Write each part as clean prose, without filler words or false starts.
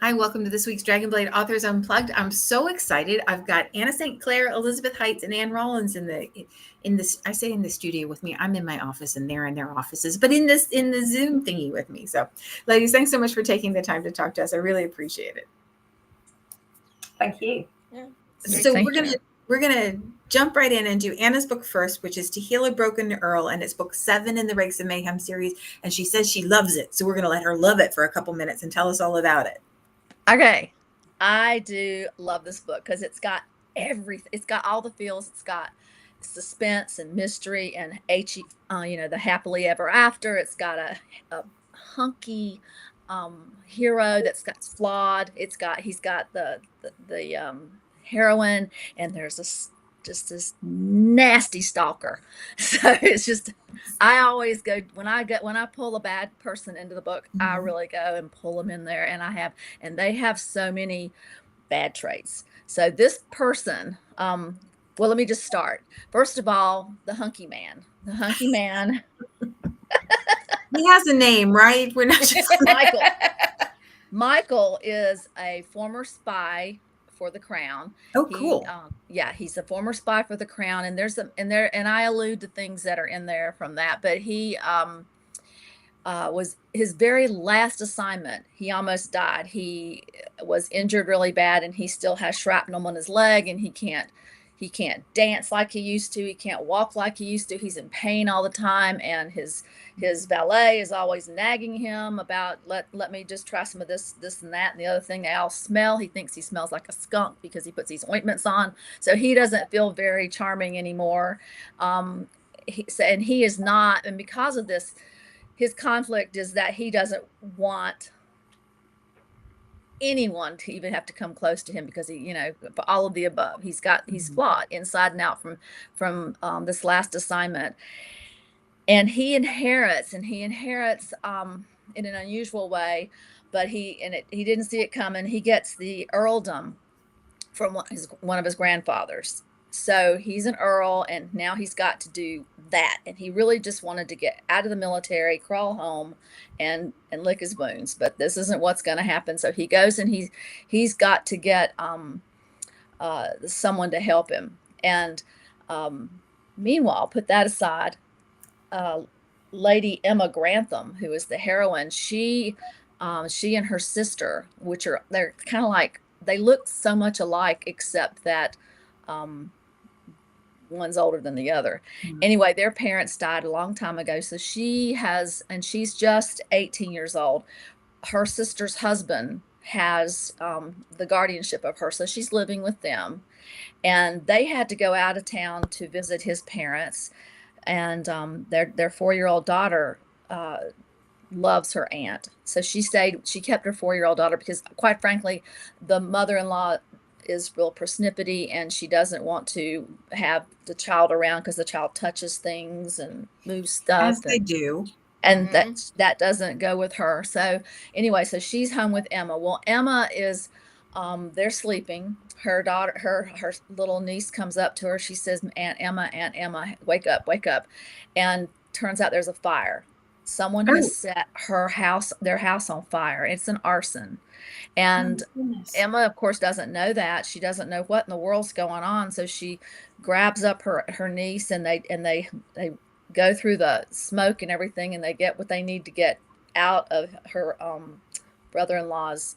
Hi, welcome to this week's Dragonblade Authors Unplugged. I'm so excited. I've got Anna St. Clair, Elizabeth Heights, and Ann Rollins in this. I say in the studio with me. I'm in my office, and they're in their offices, but in the Zoom thingy with me. So, ladies, thanks so much for taking the time to talk to us. I really appreciate it. Thank you. Yeah. So we're gonna jump right in and do Anna's book first, which is To Heal a Broken Earl, and it's book 7 in the Rakes of Mayhem series. And she says she loves it, so we're gonna let her love it for a couple minutes and tell us all about it. Okay. I do love this book because it's got everything. It's got all the feels. It's got suspense and mystery and the happily ever after. It's got a hunky hero that's flawed. He's got the heroine, and there's just this nasty stalker. So it's just, I always go when I pull a bad person into the book, I really go and pull them in there, and they have so many bad traits. So this person, well, let me just start. First of all, the hunky man. He has a name, right? We're not just Michael. Michael is a former spy for the crown. Oh, cool. He's a former spy for the crown, and and I allude to things that are in there from that, but he was his very last assignment. He almost died. He was injured really bad, and he still has shrapnel on his leg, and he can't dance like he used to. He can't walk like he used to. He's in pain all the time, and his valet is always nagging him about let me just try some of this and that and the other thing. They all smell. He thinks he smells like a skunk because he puts these ointments on. So he doesn't feel very charming anymore. He is not, and because of this, his conflict is that he doesn't want anyone to even have to come close to him because for all of the above, he's flawed inside and out from this last assignment. And he inherits in an unusual way, but he didn't see it coming. He gets the earldom from one of his grandfathers. So he's an earl, and now he's got to do that. And he really just wanted to get out of the military, crawl home, and lick his wounds. But this isn't what's going to happen. So he goes, and he's got to get someone to help him. And meanwhile, put that aside, Lady Emma Grantham, who is the heroine, she and her sister, they're kind of like, they look so much alike, except that one's older than the other. Anyway, their parents died a long time ago. So she's just 18 years old. Her sister's husband has the guardianship of her. So she's living with them, and they had to go out of town to visit his parents. And their 4-year-old daughter loves her aunt. So she kept her 4-year-old daughter because, quite frankly, the mother-in-law is real persnippety, and she doesn't want to have the child around because the child touches things and moves stuff. As they do. And that doesn't go with her. So anyway, so she's home with Emma. Well, Emma is, they're sleeping. Her daughter, her little niece comes up to her. She says, Aunt Emma, wake up. And turns out there's a fire. Someone has set their house on fire. It's an arson. And Emma, of course, doesn't know that. She doesn't know what in the world's going on. So she grabs up her niece, and they go through the smoke and everything, and they get what they need to get out of her brother-in-law's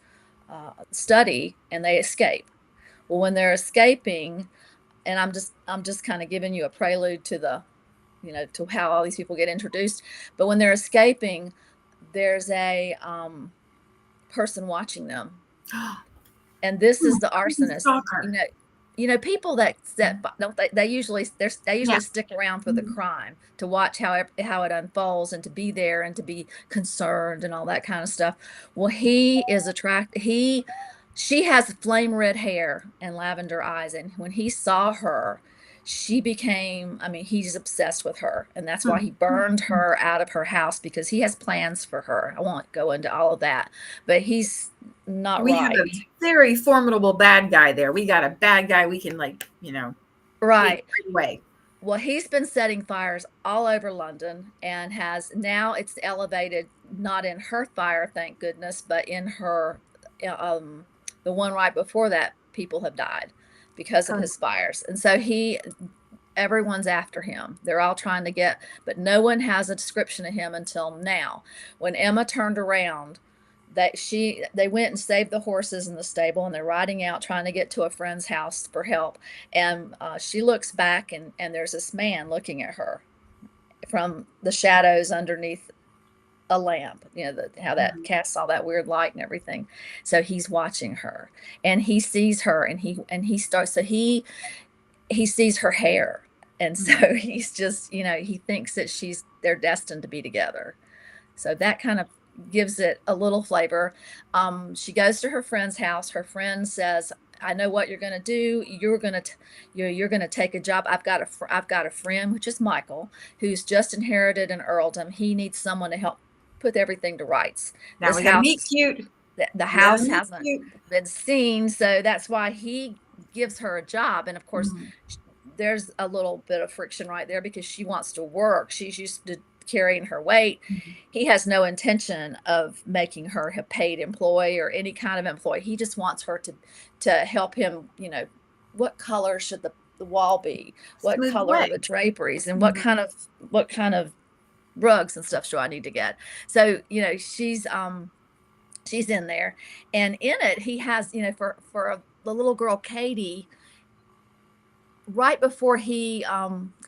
study, and they escape. Well, when they're escaping, and I'm just kind of giving you a prelude to to how all these people get introduced. But when they're escaping, there's a person watching them, and this is the arsonist. People that don't they usually stick around for the crime to watch how it unfolds, and to be there and to be concerned and all that kind of stuff. Well, he is she has flame red hair and lavender eyes, and when he saw her, he's obsessed with her, and that's why he burned her out of her house, because he has plans for her. I won't go into all of that, but he's not right. We have a very formidable bad guy there. We got a bad guy we can right away. Well, he's been setting fires all over London, and now it's elevated, not in her fire, thank goodness, but in her the one right before that, people have died because of his fires. And so everyone's after him. They're all trying to get, but no one has a description of him until now. When Emma turned around, they went and saved the horses in the stable, and they're riding out trying to get to a friend's house for help. And she looks back, and there's this man looking at her from the shadows underneath a lamp, how that casts all that weird light and everything. So he's watching her, and he sees her, and he starts, so he sees her hair. And so he's just, he thinks that they're destined to be together. So that kind of gives it a little flavor. She goes to her friend's house. Her friend says, I know what you're going to do. You're going to take a job. I've got a friend, which is Michael, who's just inherited an earldom. He needs someone to help put everything to rights. Now we gotta meet cute. The house hasn't been seen. So that's why he gives her a job. And of course, there's a little bit of friction right there because she wants to work. She's used to carrying her weight. He has no intention of making her a paid employee or any kind of employee. He just wants her to help him, what color should the wall be? What color are the draperies? And what kind of rugs and stuff do I need to get? So, she's in there. And in it, he has, for the little girl, Katie, right before he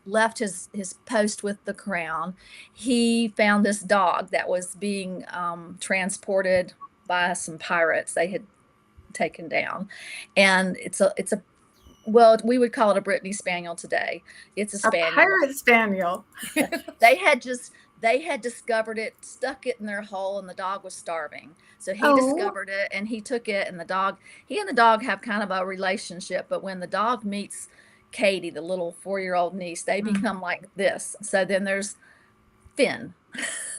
left his post with the crown, he found this dog that was being transported by some pirates they had taken down. And it's a well, we would call it a Brittany Spaniel today. It's a spaniel. A pirate spaniel. They had discovered it, stuck it in their hole, and the dog was starving. So he discovered it, and he took it, and he and the dog have kind of a relationship. But when the dog meets Katie, the little 4-year-old niece, they become like this. So then there's Finn.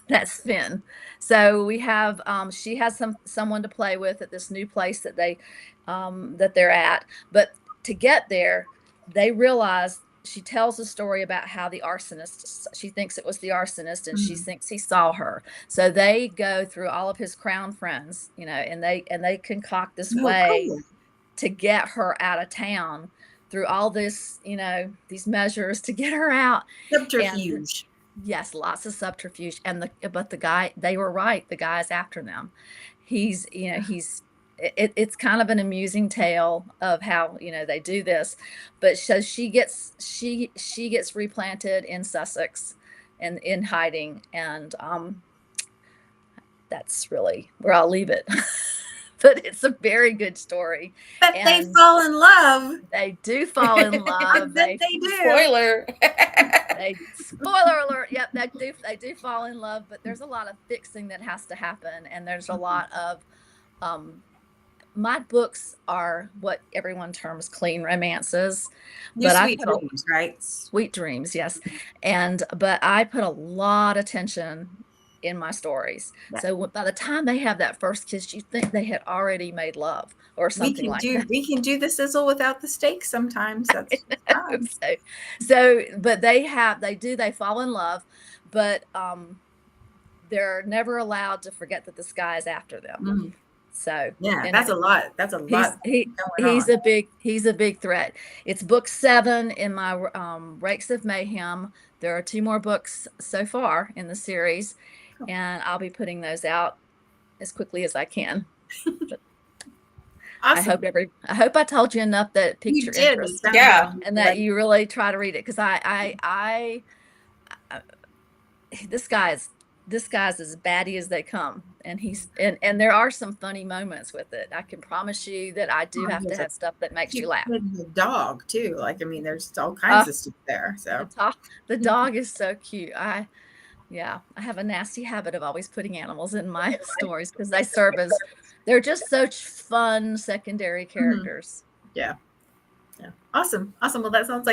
That's Finn. So we have she has someone to play with at this new place that they're at. But to get there, they realize, she tells a story about how the arsonist, she thinks it was the arsonist, and she thinks he saw her. So they go through all of his crown friends, and they concoct this way to get her out of town through all this, these measures to get her out. Subterfuge. Yes, lots of subterfuge. But the guy, they were right. The guy's after them. It's kind of an amusing tale of how, they do this. But so she gets replanted in Sussex and in hiding. And that's really where I'll leave it. But it's a very good story. But they fall in love. They do fall in love. They do. Spoiler. Spoiler alert. Yep, they do fall in love, but there's a lot of fixing that has to happen. And there's a lot of my books are what everyone terms clean romances. Sweet dreams, right? Sweet dreams, yes. But I put a lot of tension in my stories. Yeah. So by the time they have that first kiss, you think they had already made love or something like that. We can do the sizzle without the steak sometimes. That's but they fall in love, but they're never allowed to forget that this guy is after them. So yeah, that's a lot. That's a lot. He's a big threat. It's book 7 in my Rakes of Mayhem. There are 2 more books so far in the series, and I'll be putting those out as quickly as I can. Awesome. I hope I told you enough that piqued your interest. Yeah, and that you really try to read it, because this guy's as batty as they come, and and there are some funny moments with it. I can promise you that I do have to have stuff that makes you laugh. The dog too, there's all kinds of stuff there. So the dog is so cute. I have a nasty habit of always putting animals in my stories because they're just such fun secondary characters. Yeah. Awesome. Well, that sounds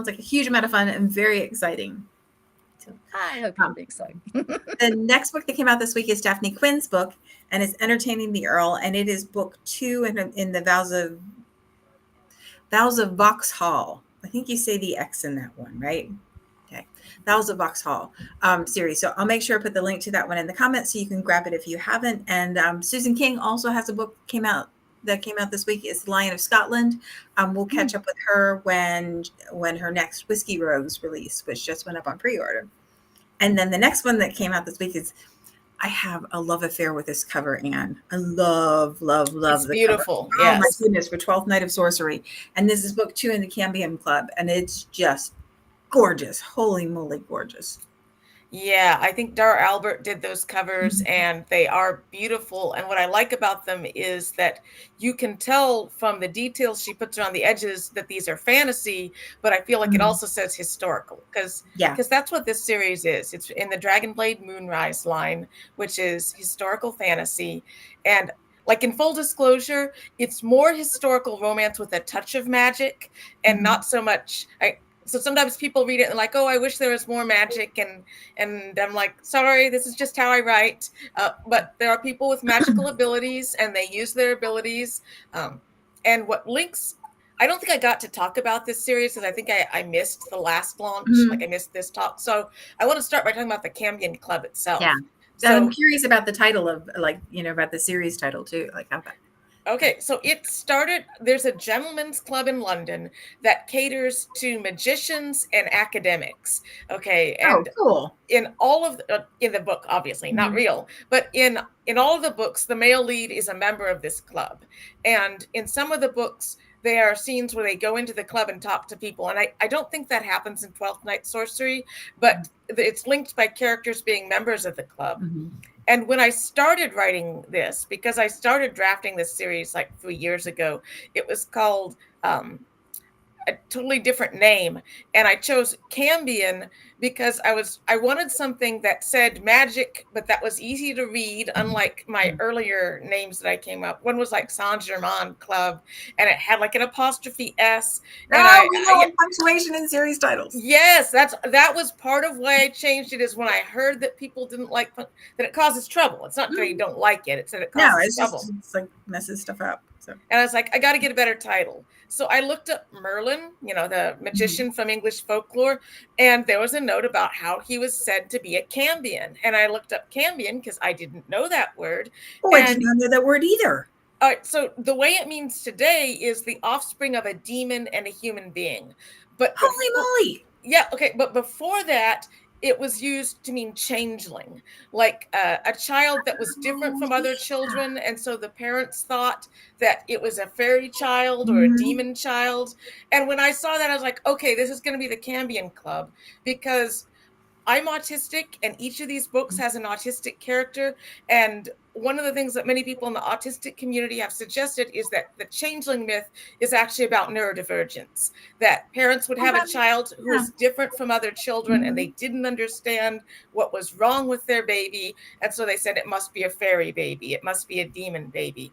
like a huge amount of fun and very exciting. I hope you think so. The next book that came out this week is Daphne Quinn's book, and it's Entertaining the Earl, and it is book 2 in the Vows of Vauxhall. I think you say the X in that one, right? Okay, that was a Vauxhall series. So I'll make sure I put the link to that one in the comments so you can grab it if you haven't. And Susan King also has a book that came out this week. It's Lion of Scotland. We'll catch up with her when her next Whiskey Rose release, which just went up on pre-order. And then the next one that came out this week is, I have a love affair with this cover, Anne. I love It's the beautiful. cover. Oh my Yes. goodness, for 12th Night of Sorcery. And this is book 2 in the Cambium Club. And it's just gorgeous. Holy moly, gorgeous. Yeah, I think Dar Albert did those covers and they are beautiful. And what I like about them is that you can tell from the details she puts around the edges that these are fantasy, but I feel like it also says historical because that's what this series is. It's in the Dragonblade Moonrise line, which is historical fantasy. And like in full disclosure, it's more historical romance with a touch of magic and not so much. So sometimes people read it and like, oh, I wish there was more magic. And I'm like, sorry, this is just how I write. But there are people with magical abilities and they use their abilities. And what links, I don't think I got to talk about this series because I think I missed the last launch. Like I missed this talk. So I want to start by talking about the Cambion Club itself. Yeah. So I'm curious about the title of about the series title too. Like how that. Okay, so it started, there's a gentleman's club in London that caters to magicians and academics. Okay, and cool. in all of in the book, obviously not real, but in all of the books, the male lead is a member of this club. And in some of the books, there are scenes where they go into the club and talk to people. And I don't think that happens in 12th Night Sorcery, but it's linked by characters being members of the club. And when I started writing this, because I started drafting this series like 3 years ago, it was called a totally different name. And I chose Cambion because I wanted something that said magic, but that was easy to read, unlike my earlier names that I came up. One was like Saint Germain Club, and it had like an apostrophe S. And we know punctuation in series titles. Yes, that was part of why I changed it, is when I heard that people didn't like that it causes trouble. It's not that you don't like it, it's that it causes trouble. It's like messes stuff up. So. And I was like, I got to get a better title. So I looked up Merlin, the magician from English folklore, and there was a note about how he was said to be a Cambion. And I looked up Cambion because I didn't know that word. Oh, I did not know that word either. All right, so the way it means today is the offspring of a demon and a human being. But holy moly. Yeah, okay, but before that, it was used to mean changeling, like a child that was different from other children. And so the parents thought that it was a fairy child or a demon child. And when I saw that, I was like, okay, this is going to be the Cambion Club, because I'm autistic and each of these books has an autistic character. And one of the things that many people in the autistic community have suggested is that the changeling myth is actually about neurodivergence, that parents would have a child who was different from other children and they didn't understand what was wrong with their baby. And so they said it must be a fairy baby. It must be a demon baby.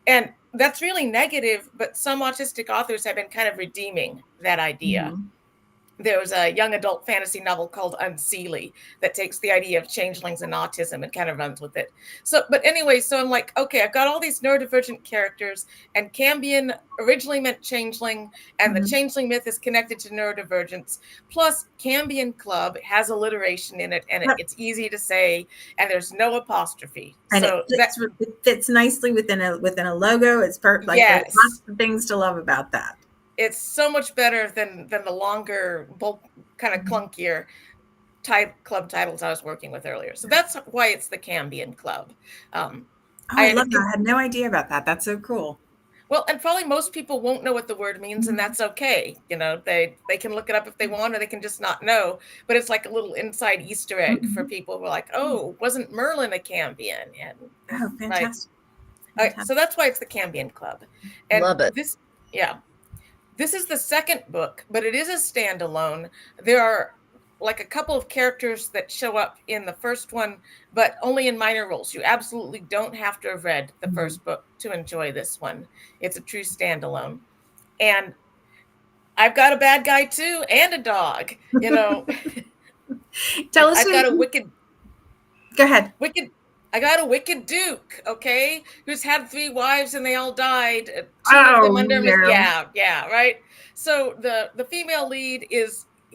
And that's really negative, but some autistic authors have been kind of redeeming that idea. There was a young adult fantasy novel called Unseelie that takes the idea of changelings and autism and kind of runs with it. So, but anyway, so I'm like, okay, I've got all these neurodivergent characters, and Cambion originally meant changeling, and the changeling myth is connected to neurodivergence. Plus, Cambion Club has alliteration in it, and it's easy to say, and there's no apostrophe. And so it fits nicely within a logo. It's perfect. Like, there's lots of things to love about that. It's so much better than the longer, kind of clunkier club titles I was working with earlier. So that's why it's the Cambion Club. I love that. I had no idea about that. That's so cool. Well, and probably most people won't know what the word means, and that's okay. They can look it up if they want, or they can just not know. But it's like a little inside Easter egg for people who are like, oh, wasn't Merlin a Cambion? And fantastic. Right. So that's why it's the Cambion Club. And love it. This is the second book, but it is a standalone. There are like a couple of characters that show up in the first one, but only in minor roles. You absolutely don't have to have read the first book to enjoy this one. It's a true standalone. And I've got a bad guy too, and a dog, Tell us. I've got a wicked. Go ahead. I got a wicked duke, okay, who's had 3 wives and they all died. 2 of them under no. Yeah, right. So the female lead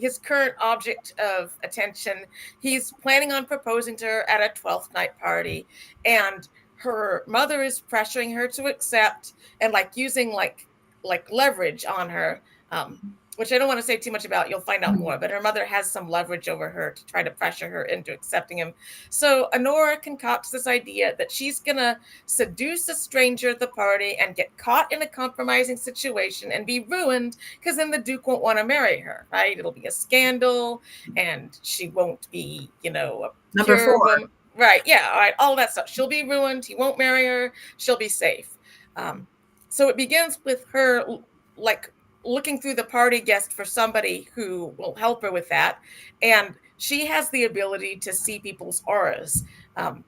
his current object of attention. He's planning on proposing to her at a 12th night party, and her mother is pressuring her to accept and like using like leverage on her, which I don't want to say too much about. You'll find out more, but her mother has some leverage over her to try to pressure her into accepting him. So Honora concocts this idea that she's gonna seduce a stranger at the party and get caught in a compromising situation and be ruined, because then the Duke won't want to marry her, right? It'll be a scandal and she won't be, you know, a Number pure 4. woman. Right, yeah, all right, all that stuff. She'll be ruined, he won't marry her, she'll be safe. So it begins with her like looking through the party guest for somebody who will help her with that. And she has the ability to see people's auras. Oh,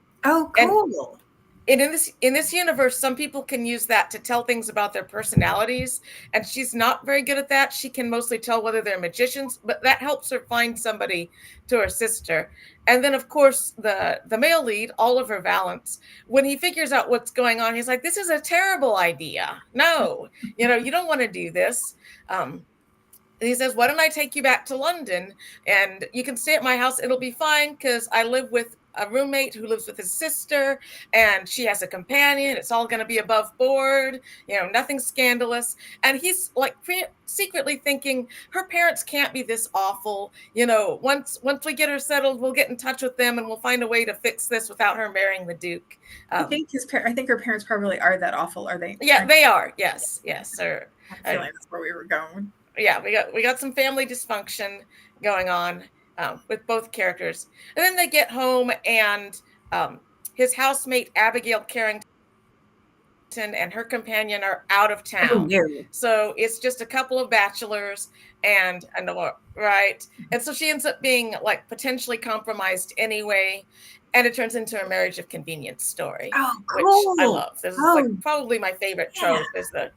cool. And in this universe, some people can use that to tell things about their personalities, and she's not very good at that. She can mostly tell whether they're magicians, but that helps her find somebody to her sister. And then, of course, the male lead, Oliver Valance, when he figures out what's going on, he's like, "This is a terrible idea. No, you know, you don't want to do this." He says, "Why don't I take you back to London and you can stay at my house? It'll be fine because I live with a roommate who lives with his sister and she has a companion. It's all going to be above board, you know, nothing scandalous." And he's like secretly thinking her parents can't be this awful. You know, once we get her settled, we'll get in touch with them and we'll find a way to fix this without her marrying the Duke. I think her parents probably are that awful. Are they? Yeah, they are. Yes. Sir. I feel like that's where we were going. Yeah, we got some family dysfunction going on with both characters. And then they get home and his housemate Abigail Carrington and her companion are out of town. Oh, no. So it's just a couple of bachelors and right. And so she ends up being like potentially compromised anyway. And it turns into a marriage of convenience story. Oh, cool. Which I love. This is like probably my favorite trope is the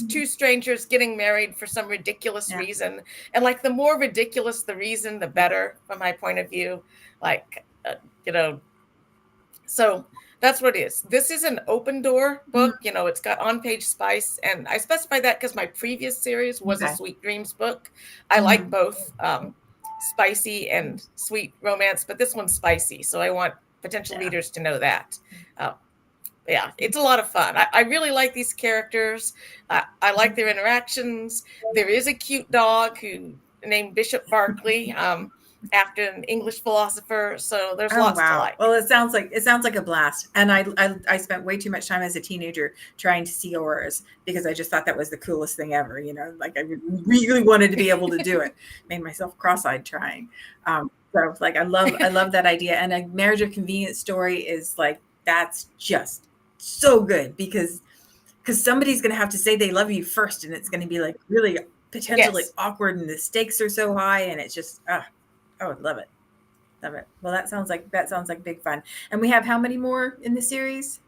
two strangers getting married for some ridiculous reason. And like the more ridiculous the reason, the better from my point of view. Like, you know, so that's what it is. This is an open door book. You know, it's got on-page spice. And I specify that because my previous series was a Sweet Dreams book. I like both spicy and sweet romance, but this one's spicy. So I want potential readers to know that. Yeah, it's a lot of fun. I really like these characters. I like their interactions. There is a cute dog named Bishop Barkley, after an English philosopher. So there's lots to like. Well, it sounds like a blast. And I spent way too much time as a teenager trying to see auras because I just thought that was the coolest thing ever. You know, like I really wanted to be able to do it. Made myself cross-eyed trying. So like I love that idea. And a marriage of convenience story is like that's just so good because somebody's going to have to say they love you first, and it's going to be like really potentially awkward, and the stakes are so high, and it's just I would love it. Well, that sounds like big fun. And we have how many more in the series?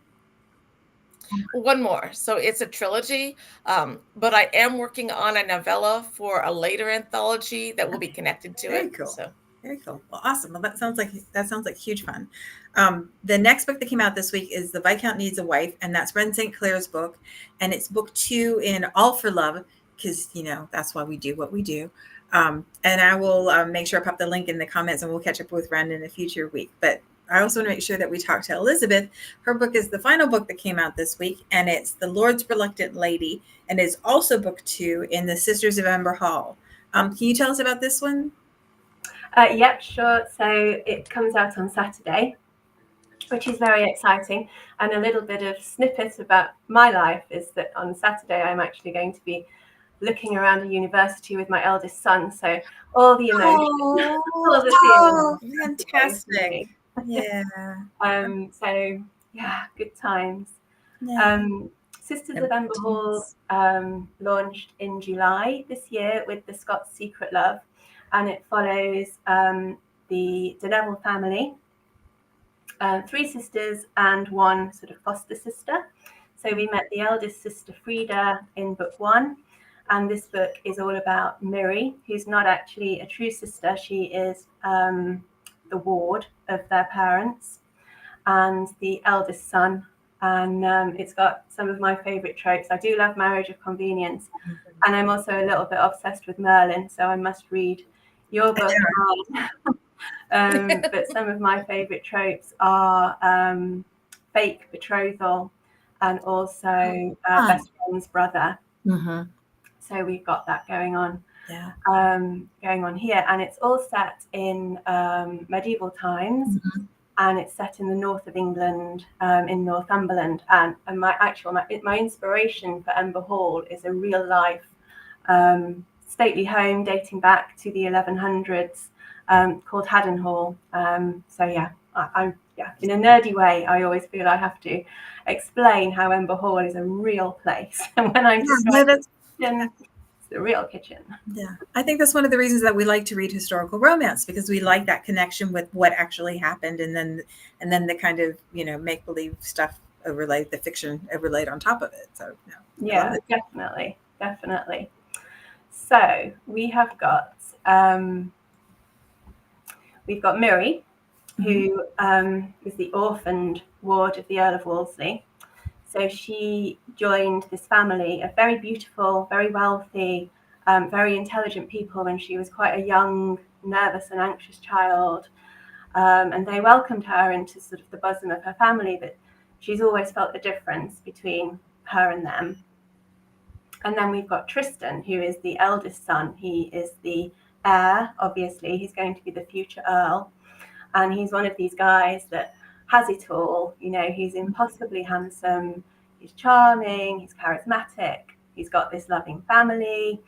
One more. So it's a trilogy, but I am working on a novella for a later anthology that will be connected to it. Cool. So. Very cool. Well, awesome. Well, that sounds like huge fun. The next book that came out this week is The Viscount Needs a Wife, and that's Ren St. Clair's book, and it's book 2 in All for Love, because you know that's why we do what we do. And I will make sure I pop the link in the comments, and we'll catch up with Ren in a future week. But I also want to make sure that we talk to Elizabeth. Her book is the final book that came out this week, and it's The Lord's Reluctant Lady, and it's also book 2 in the Sisters of Amber Hall. Can you tell us about this one? Yep, sure. So it comes out on Saturday, which is very exciting. And a little bit of snippet about my life is that on Saturday, I'm actually going to be looking around a university with my eldest son. So all the emotions, all the feelings. Fantastic. Yeah. So yeah, good times. Yeah. Sisters of Amber Hall launched in July this year with The Scots Secret Love. And it follows the De Neville family, 3 sisters and 1 sort of foster sister. So we met the eldest sister, Frida, in book 1. And this book is all about Miri, who's not actually a true sister. She is the ward of their parents. And the eldest son, and it's got some of my favourite tropes. I do love Marriage of Convenience, and I'm also a little bit obsessed with Merlin, so I must read your book. But some of my favourite tropes are fake betrothal and also best friend's brother. Mm-hmm. So we've got that going on. Yeah. Going on here, and it's all set in medieval times, Mm-hmm. and it's set in the north of England, in Northumberland. And my inspiration for Ember Hall is a real life stately home dating back to the 1100s, called Haddon Hall. So yeah, I'm in a nerdy way. I always feel I have to explain how Ember Hall is a real place, and when I'm describing the real kitchen. Yeah, I think that's one of the reasons that we like to read historical romance, because we like that connection with what actually happened, and then the kind of make believe stuff overlaid, the fiction overlaid on top of it. So yeah, definitely. So we have got Miri, who is the orphaned ward of the Earl of Wolseley. So she joined this family of very beautiful, very wealthy, very intelligent people when she was quite a young, nervous and anxious child. And they welcomed her into sort of the bosom of her family, but she's always felt the difference between her and them. And then we've got Tristan, who is the eldest son. He is the heir, obviously. He's going to be the future Earl. And he's one of these guys that has it all. He's impossibly handsome, he's charming, he's charismatic, he's got this loving family,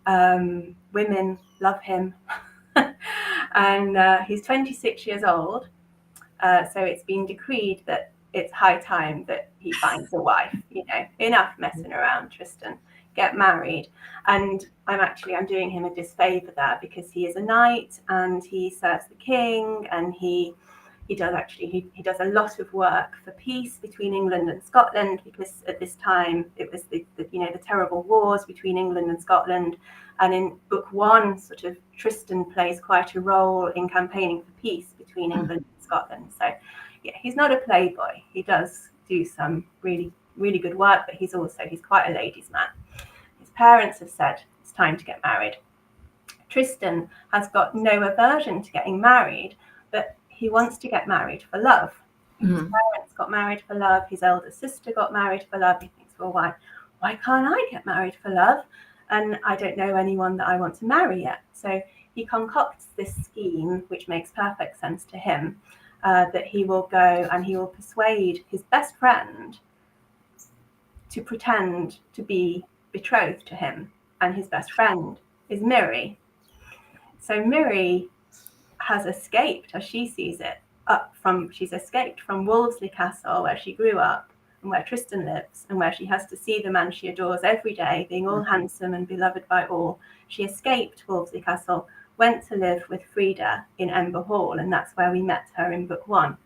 women love him. And he's 26 years old, so it's been decreed that it's high time that he finds a wife. Enough messing around, Tristan, get married. And I'm doing him a disfavor there, because he is a knight and he serves the king, and he does a lot of work for peace between England and Scotland, because at this time it was the terrible wars between England and Scotland. And in book 1, sort of Tristan plays quite a role in campaigning for peace between England and Scotland. So yeah, he's not a playboy. He does do some really, really good work, but he's quite a ladies' man. His parents have said it's time to get married. Tristan has got no aversion to getting married, but he wants to get married for love. His parents got married for love. His elder sister got married for love. He thinks, well, why can't I get married for love? And I don't know anyone that I want to marry yet. So he concocts this scheme, which makes perfect sense to him, that he will go and he will persuade his best friend to pretend to be betrothed to him. And his best friend is Miri. So Miri has escaped, as she sees it, she's escaped from Wolseley Castle, where she grew up and where Tristan lives, and where she has to see the man she adores every day, being all handsome and beloved by all. She escaped Wolseley Castle, went to live with Frida in Ember Hall, and that's where we met her in book 1.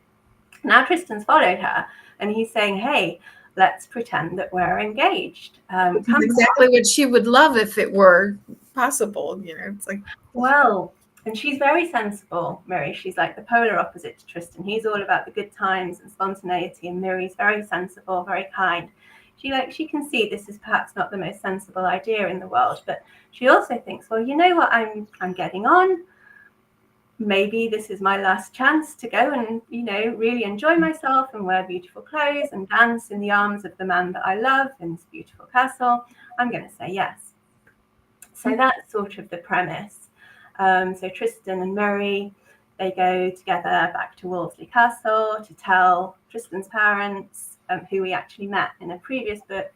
Now Tristan's followed her, and he's saying, hey, let's pretend that we're engaged. Exactly what she would love if it were possible. It's like, well, and she's very sensible, Miri. She's like the polar opposite to Tristan. He's all about the good times and spontaneity, and Miri's very sensible, very kind. She can see this is perhaps not the most sensible idea in the world, but she also thinks, well, you know what, I'm getting on. Maybe this is my last chance to go and really enjoy myself and wear beautiful clothes and dance in the arms of the man that I love in this beautiful castle. I'm going to say yes. So that's sort of the premise. So Tristan and Miri, they go together back to Wolseley Castle to tell Tristan's parents, who we actually met in a previous book,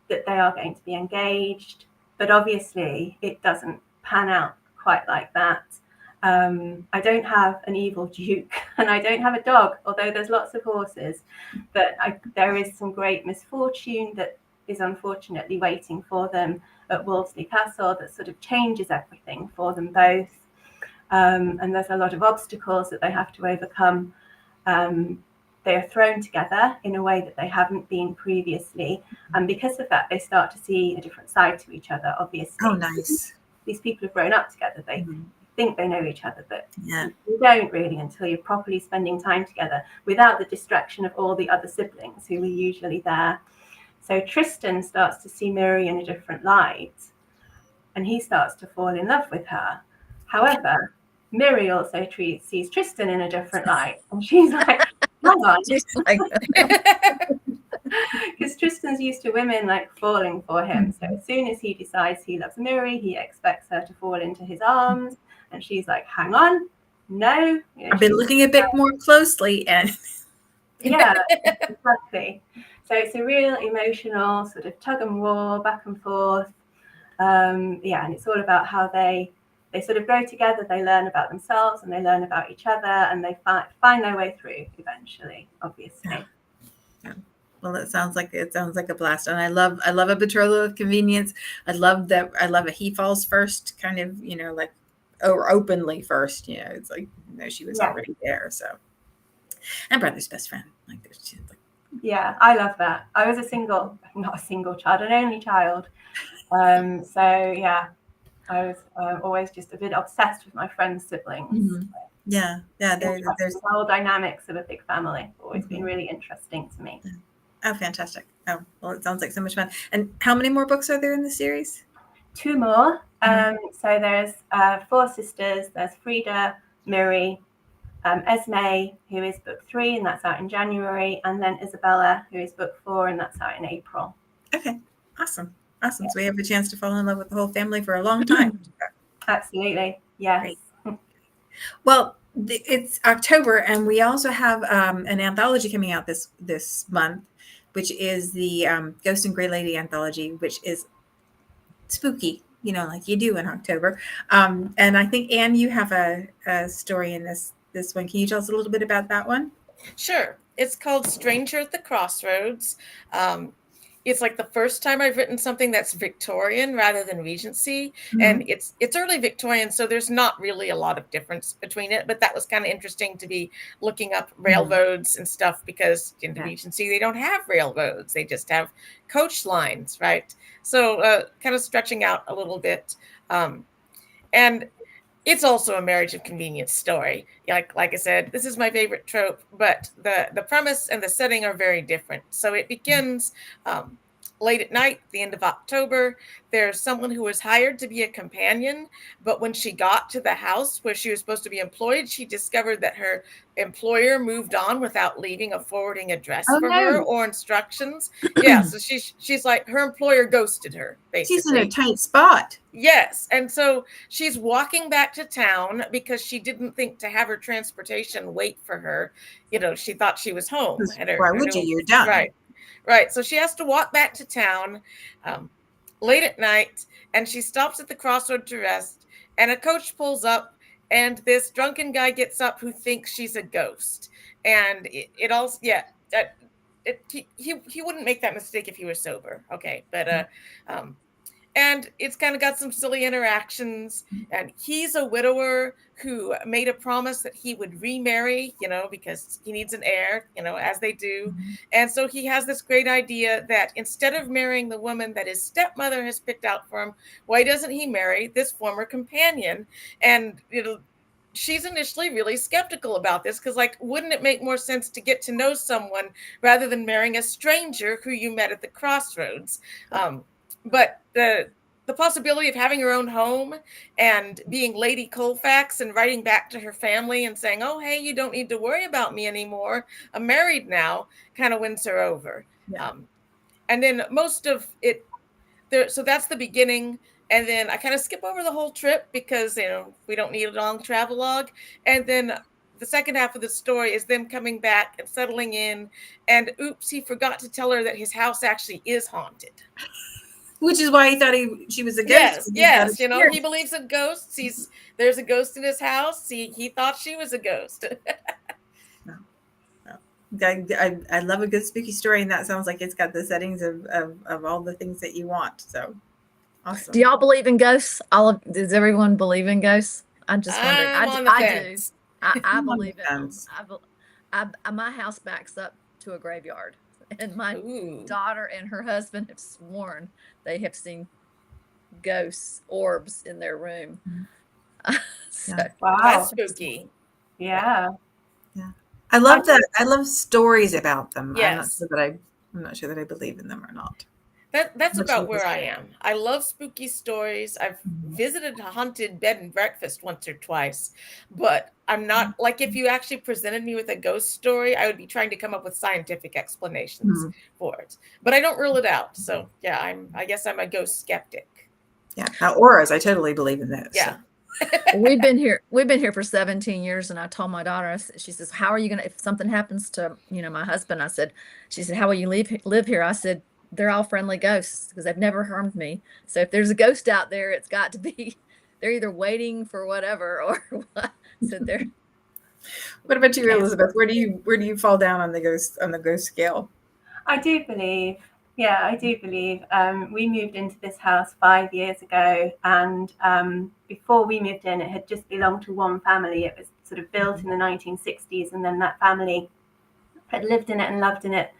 that they are going to be engaged. But obviously it doesn't pan out quite like that. I don't have an evil duke, and I don't have a dog, although there's lots of horses. But there is some great misfortune that is unfortunately waiting for them at Wolseley Castle that sort of changes everything for them both. And there's a lot of obstacles that they have to overcome. They are thrown together in a way that they haven't been previously. And because of that, they start to see a different side to each other, obviously. oh, nice. These people have grown up together. think they know each other, but Yeah. you don't really until you're properly spending time together without the distraction of all the other siblings who are usually there. So Tristan starts to see Miri in a different light, and he starts to fall in love with her. However, Miri also sees Tristan in a different light, and she's like, hang on. She's like, Because Tristan's used to women like falling for him. So as soon as he decides he loves Miri, he expects her to fall into his arms. And she's like, hang on, no. I've been looking a bit more closely, and yeah, exactly. So it's a real emotional sort of tug and war, back and forth. And it's all about how they sort of go together. They learn about themselves and they learn about each other, and they find their way through eventually, obviously. Yeah. Well, it sounds like a blast, and I love a betrothal of convenience. I love a he falls first, kind of, like, or openly first. It's like, she was already there. So, and brother's best friend, like, there's just like. Yeah, I love that. I was not a single child, an only child. So yeah, I was always just a bit obsessed with my friends' siblings. Mm-hmm. Yeah. There's the whole dynamics of a big family. Always been really interesting to me. Oh, fantastic! Oh, well, it sounds like so much fun. And how many more books are there in the series? 2 more. So there's 4 sisters. There's Frida, Miri, Esme, who is book 3, and that's out in January, and then Isabella, who is book 4, and that's out in April. Okay, awesome. Yeah. So we have a chance to fall in love with the whole family for a long time. Absolutely, yes. Great. Well, it's October, and we also have an anthology coming out this month, which is the Ghost and Grey Lady anthology, which is spooky, like you do in October. And I think, Anne, you have a story in this one. Can you tell us a little bit about that one? Sure. It's called Stranger at the Crossroads. It's like the first time I've written something that's Victorian rather than Regency. Mm-hmm. And it's early Victorian, so there's not really a lot of difference between it. But that was kind of interesting to be looking up railroads and stuff, because in the Regency, they don't have railroads. They just have coach lines, right? So kind of stretching out a little bit. And it's also a marriage of convenience story. Like I said, this is my favorite trope, but the premise and the setting are very different. So it begins late at night, the end of October. There's someone who was hired to be a companion, but when she got to the house where she was supposed to be employed, she discovered that her employer moved on without leaving a forwarding address for her or instructions. Yeah, so she's like, her employer ghosted her, basically. She's in a tight spot. Yes, and so she's walking back to town because she didn't think to have her transportation wait for her. She thought she was home. Why would you? You're done. Right. So she has to walk back to town late at night, and she stops at the crossroad to rest, and a coach pulls up, and this drunken guy gets up who thinks she's a ghost. And he wouldn't make that mistake if he was sober. Okay. But and it's kind of got some silly interactions. And he's a widower who made a promise that he would remarry, because he needs an heir, as they do. Mm-hmm. And so he has this great idea that instead of marrying the woman that his stepmother has picked out for him, why doesn't he marry this former companion? And, she's initially really skeptical about this, because, wouldn't it make more sense to get to know someone rather than marrying a stranger who you met at the crossroads? But the possibility of having her own home and being Lady Colfax and writing back to her family and saying, oh, hey, you don't need to worry about me anymore, I'm married now, kind of wins her over. Yeah. And then most of it, so that's the beginning. And then I kind of skip over the whole trip because, we don't need a long travelogue. And then the second half of the story is them coming back and settling in. And oops, he forgot to tell her that his house actually is haunted. Which is why he thought she was a ghost. Yes. He believes in ghosts. There's a ghost in his house. He thought she was a ghost. I love a good spooky story, and that sounds like it's got the settings of all the things that you want. So awesome. Do y'all believe in ghosts? Does everyone believe in ghosts? I'm just wondering. I do. I believe in them. My house backs up to a graveyard. And my daughter and her husband have sworn they have seen ghosts, orbs in their room. So, Wow. That's spooky. Yeah. I love that. I love stories about them. Yes. I'm not sure that I believe in them or not. That's Much about like where this I book. am. I love spooky stories. I've visited a haunted bed and breakfast once or twice, but I'm not like, if you actually presented me with a ghost story, I would be trying to come up with scientific explanations for it. But I don't rule it out. So yeah, I guess I'm a ghost skeptic. Yeah. Now auras, I totally believe in those. Yeah. we've been here for 17 years, and I told my daughter, she says, how are you gonna, if something happens to my husband, she said, how will you live here? I said, they're all friendly ghosts because they've never harmed me. So if there's a ghost out there, it's got to be, they're either waiting for whatever or what. So they're. What about you, Elizabeth? Where do you fall down on the ghost scale? I do believe. Yeah, I do believe. We moved into this house 5 years ago, and before we moved in, it had just belonged to one family. It was sort of built in the 1960s, and then that family had lived in it and loved it.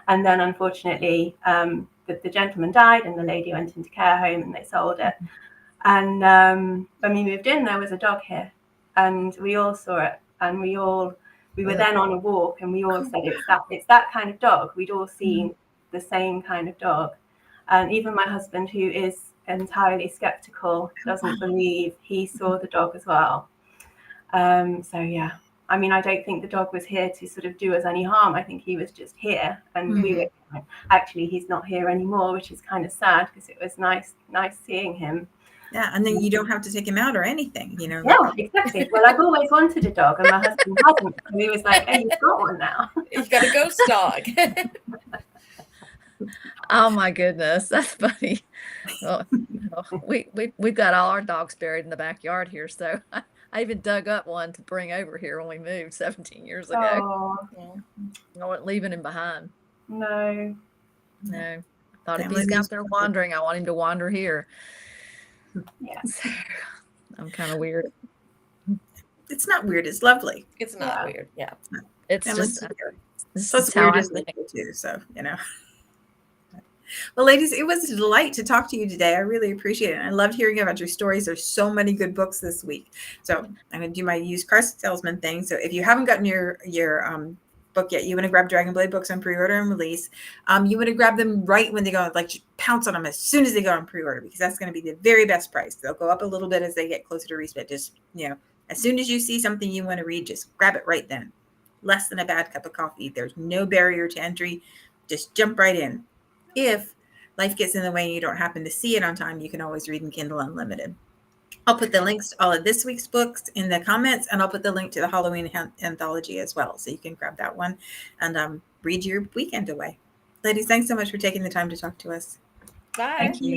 And then, unfortunately, the gentleman died, and the lady went into care home, and they sold it. And when we moved in, there was a dog here, and we all saw it, and we were then on a walk, and we all said it's that kind of dog. We'd all seen the same kind of dog, and even my husband, who is entirely skeptical, doesn't believe, he saw the dog as well. So yeah, I mean, I don't think the dog was here to sort of do us any harm. I think he was just here, and we were actually, he's not here anymore, which is kind of sad because it was nice seeing him. Yeah, and then you don't have to take him out or anything, Yeah, exactly. Well, I've always wanted a dog, and my husband hasn't. And he was like, "Hey, you've got one now. You've got a ghost dog." Oh my goodness, that's funny. Well, we've got all our dogs buried in the backyard here, so I even dug up one to bring over here when we moved 17 years ago. Oh, I wasn't leaving him behind. no. I thought if he's out there wandering, I want him to wander here. Yeah. So, I'm kind of weird. It's not weird. It's lovely. It's not weird. Yeah. It's Family's just weird. this So is it's how weird I as think. nature too. So Well, ladies, it was a delight to talk to you today. I really appreciate it. I loved hearing about your stories. There's so many good books this week. So I'm going to do my used car salesman thing. So if you haven't gotten your book yet, you want to grab Dragonblade books on pre-order and release. You want to grab them right when they go, like pounce on them as soon as they go on pre-order, because that's going to be the very best price. They'll go up a little bit as they get closer to release, but just, as soon as you see something you want to read, just grab it right then. Less than a bad cup of coffee. There's no barrier to entry. Just jump right in. If life gets in the way and you don't happen to see it on time, you can always read in Kindle Unlimited. I'll put the links to all of this week's books in the comments, and I'll put the link to the Halloween anthology as well. So you can grab that one and read your weekend away. Ladies, thanks so much for taking the time to talk to us. Bye. Thank you.